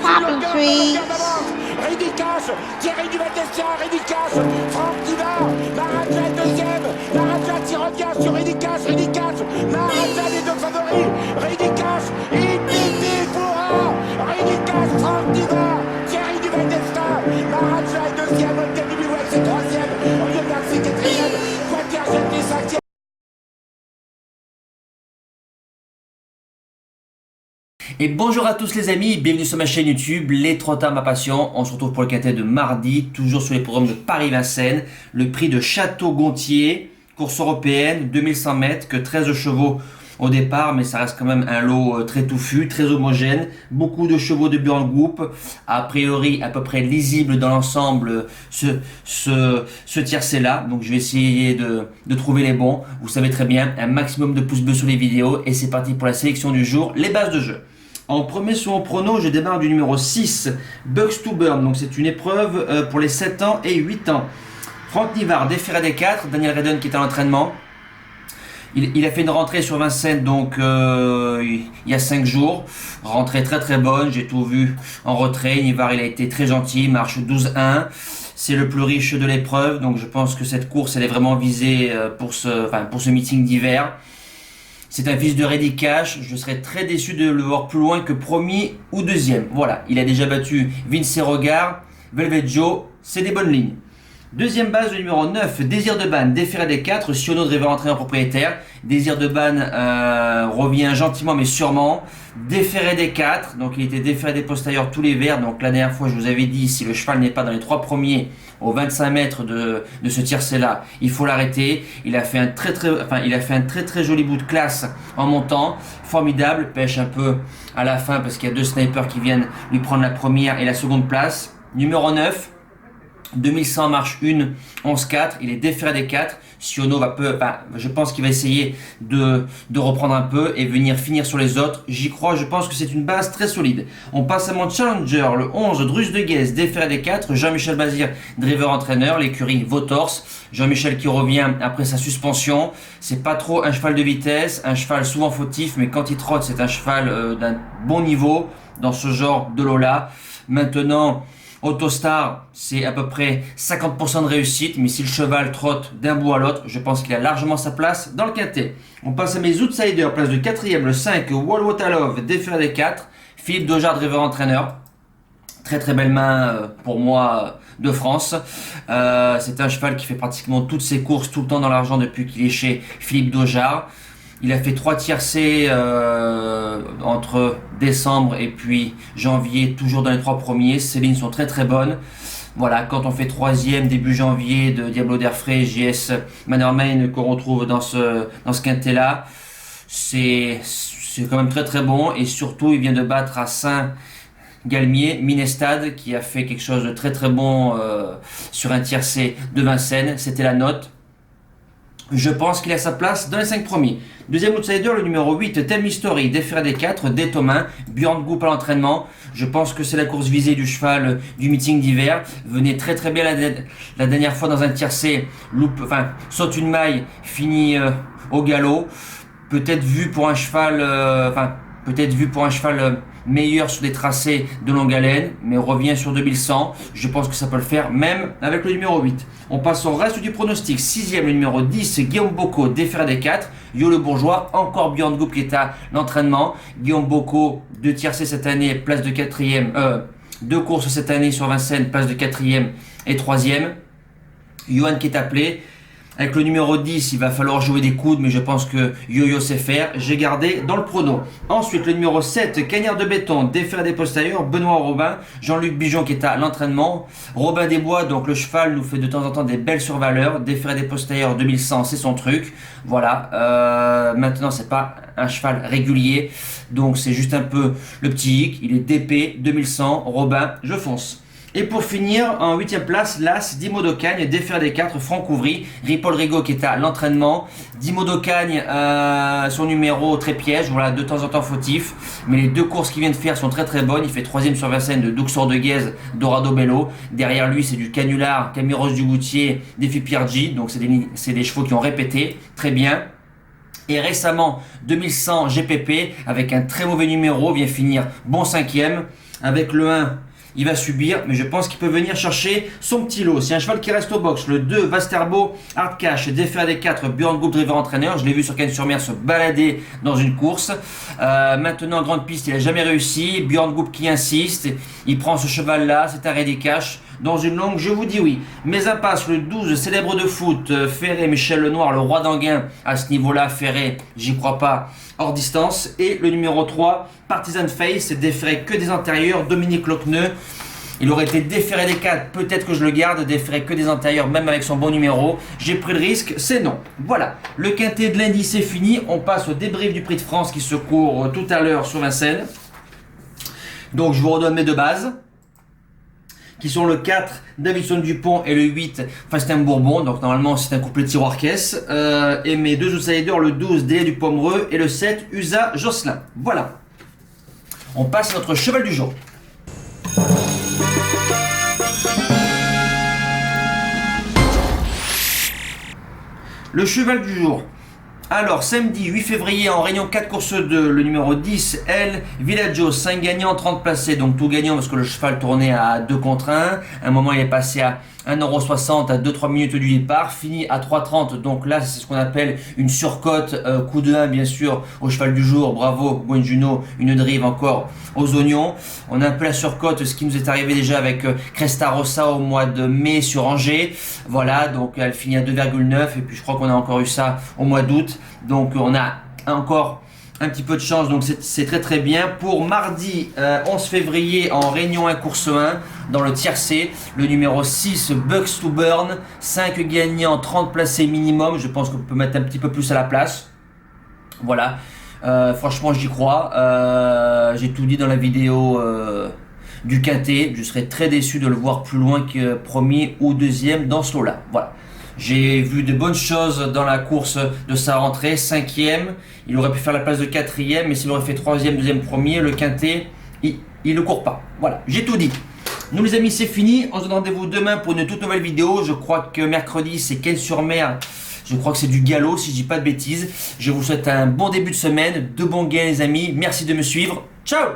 Popping trees. Ridicache, Thierry Duval-Destia, Ridicache, Franck Diva, Maharaja deuxième, Maharaja qui revient sur Ridicache, Maharaja les deux favoris, Ridicache, Infinity Foura, Ridicache, Franck Diva, Thierry Duval-Destia, Maharaja est deuxième, Olga Bilouet c'est troisième, Olivier Garcia quatrième, Quater Jetty cinquième. Et bonjour à tous les amis, bienvenue sur ma chaîne YouTube, Les Trottards ma passion. On se retrouve pour le quintet de mardi, toujours sur les programmes de Paris-Vincennes. Le prix de Château-Gontier, course européenne, 2100 mètres, que 13 chevaux au départ, mais ça reste quand même un lot très touffu, très homogène. Beaucoup de chevaux de Björn Group, a priori à peu près lisible dans l'ensemble ce tiercé-là. Donc je vais essayer de trouver les bons. Vous savez très bien, un maximum de pouces bleus sur les vidéos. Et c'est parti pour la sélection du jour, les bases de jeu. En premier sur mon prono, je démarre du numéro 6, Bucks to Burn. Donc c'est une épreuve pour les 7 ans et 8 ans. Franck Nivard, déféré des 4, Daniel Redden qui est à l'entraînement. Il a fait une rentrée sur Vincennes donc il y a 5 jours. Rentrée très très bonne, j'ai tout vu en retrait. Nivard il a été très gentil, marche 12-1. C'est le plus riche de l'épreuve, donc je pense que cette course elle est vraiment visée pour ce meeting d'hiver. C'est un fils de Reddy Cash, je serais très déçu de le voir plus loin que premier ou deuxième. Voilà, il a déjà battu Vince Regard, Velvet Joe, c'est des bonnes lignes. Deuxième base, le numéro 9, Désir de Ban, déféré des 4, Siono devait rentrer en propriétaire. Désir de Ban revient gentiment mais sûrement. Déféré des 4, donc il était déféré des postérieurs tous les verts. Donc la dernière fois, je vous avais dit, si le cheval n'est pas dans les 3 premiers aux 25 mètres de ce tiercé-là, il faut l'arrêter. Il a fait un très joli bout de classe en montant. Formidable, pêche un peu à la fin parce qu'il y a 2 snipers qui viennent lui prendre la première et la seconde place. Numéro 9. 2100 marche 1, 11-4, il est déféré des 4. Siono je pense qu'il va essayer de reprendre un peu et venir finir sur les autres. J'y crois, je pense que c'est une base très solide. On passe à mon challenger, le 11, Drus de Guez, déféré des 4. Jean-Michel Bazir, driver entraîneur, l'écurie Votors. Jean-Michel qui revient après sa suspension. C'est pas trop un cheval de vitesse, un cheval souvent fautif, mais quand il trotte, c'est un cheval d'un bon niveau dans ce genre de lot-là. Maintenant, Autostar, c'est à peu près 50% de réussite, mais si le cheval trotte d'un bout à l'autre, je pense qu'il a largement sa place dans le quintet. On passe à mes outsiders, place de 4ème, le 5, Walwatalov, déféré des 4, Philippe Dojard, driver entraîneur. Très très belle main pour moi de France. C'est un cheval qui fait pratiquement toutes ses courses tout le temps dans l'argent depuis qu'il est chez Philippe Dojard. Il a fait 3 tiercés entre décembre et puis janvier, toujours dans les 3 premiers. Ces lignes sont très très bonnes. Voilà, quand on fait 3ème début janvier de Diablo d'Airfray, JS Mannermain qu'on retrouve dans ce quintet-là, c'est quand même très très bon. Et surtout, il vient de battre à Saint-Galmier, Minestad, qui a fait quelque chose de très très bon sur un tiercé de Vincennes. C'était la note. Je pense qu'il a sa place dans les 5 premiers. Deuxième outsider, le numéro 8, Tell Me Story, déféré des 4, Détomain, Björn Group à l'entraînement. Je pense que c'est la course visée du cheval du meeting d'hiver. Venait très très bien la dernière fois dans un tiercé, saute une maille, finit au galop. Peut-être vu pour un cheval, meilleur sur des tracés de longue haleine, mais revient sur 2100. Je pense que ça peut le faire même avec le numéro 8. On passe au reste du pronostic. 6ème, le numéro 10, Guillaume Bocco, déféré des 4. Yo le Bourgeois, encore Björn Group qui est à l'entraînement. Guillaume Bocco, 2 tiercés cette année, place de 4ème. 2 courses cette année sur Vincennes, place de 4ème et 3ème. Johan qui est appelé. Avec le numéro 10, il va falloir jouer des coudes, mais je pense que Yo-Yo sait faire. J'ai gardé dans le prono. Ensuite, le numéro 7, Cagnard de Béton, déféré des postérieurs, Benoît Robin, Jean-Luc Bijon qui est à l'entraînement. Robin Desbois, donc le cheval nous fait de temps en temps des belles survaleurs. Déféré des postérieurs 2100, c'est son truc. Voilà. Maintenant, c'est pas un cheval régulier, donc c'est juste un peu le petit hic. Il est DP 2100, Robin, je fonce. Et pour finir, en 8ème place, l'As, Dimo d'Ocagne, déféré des 4, Franck Ouvry, Ripoll Rigaud qui est à l'entraînement. Dimo d'Ocagne, son numéro très piège, voilà, de temps en temps fautif. Mais les 2 courses qu'il vient de faire sont très très bonnes. Il fait 3ème sur Vincennes de Duxor de Guez, Dorado Bello. Derrière lui, c'est du Canular, Camiros du Goutier, Défi Pierre G. Donc c'est des chevaux qui ont répété, très bien. Et récemment, 2100 GPP, avec un très mauvais numéro, vient finir bon 5e. Avec le 1, il va subir, mais je pense qu'il peut venir chercher son petit lot. C'est un cheval qui reste au box. Le 2, Vasterbo, Hard Cash, déféré des 4, Björn Goop, driver entraîneur. Je l'ai vu sur Cannes-sur-Mer se balader dans une course. Maintenant, en grande piste, il n'a jamais réussi. Björn Goop qui insiste. Il prend ce cheval-là, c'est un Ready Cash. Dans une longue, je vous dis oui. Mes impasses, le 12, célèbre de foot, Ferré, Michel Lenoir, le roi d'Anguin. À ce niveau-là, Ferré, j'y crois pas, hors distance. Et le numéro 3, Partisan Face, déféré que des antérieurs, Dominique Lochneux. Il aurait été déféré des 4, peut-être que je le garde, déféré que des antérieurs, même avec son bon numéro. J'ai pris le risque, c'est non. Voilà, le quintet de lundi, c'est fini. On passe au débrief du Prix de France qui se court tout à l'heure sur Vincennes. Donc, je vous redonne mes deux bases, qui sont le 4, Davidson Dupont, et le 8, Fastin Bourbon. Donc normalement c'est un couplet tiroir-caisse. Et mes deux outsiders, le 12, Délai du Pomereux, et le 7, USA Josselin. Voilà. On passe à notre cheval du jour. Le cheval du jour. Alors, samedi 8 février, en réunion 4 courses 2, le numéro 10, El Villaggio, 5 gagnants, 30 placés, donc tout gagnant parce que le cheval tournait à 2 contre 1. À un moment, il est passé à 1,60€ à 2-3 minutes du départ, fini à 3,30€. Donc là, c'est ce qu'on appelle une surcote, coup de 1, bien sûr, au cheval du jour. Bravo, Gwen Juno, une drive encore aux oignons. On a un peu la surcote, ce qui nous est arrivé déjà avec Cresta Rossa au mois de mai sur Angers. Voilà, donc elle finit à 2,9, et puis je crois qu'on a encore eu ça au mois d'août. Donc on a encore un petit peu de chance, donc c'est très très bien. Pour mardi 11 février en Réunion 1 course 1 dans le tiercé, le numéro 6 Bucks to Burn, 5 gagnants, 30 placés minimum. Je pense qu'on peut mettre un petit peu plus à la place. Voilà, franchement j'y crois. J'ai tout dit dans la vidéo du quintet. Je serais très déçu de le voir plus loin que premier ou deuxième dans ce lot là. Voilà. J'ai vu de bonnes choses dans la course de sa rentrée, 5e, il aurait pu faire la place de 4e, mais s'il aurait fait 3e, 2e, 1er, le quintet, il ne court pas. Voilà, j'ai tout dit. Nous les amis, c'est fini, on se donne rendez-vous demain pour une toute nouvelle vidéo. Je crois que mercredi, c'est Cannes-sur-Mer, je crois que c'est du galop, si je dis pas de bêtises. Je vous souhaite un bon début de semaine, de bons gains les amis, merci de me suivre, ciao!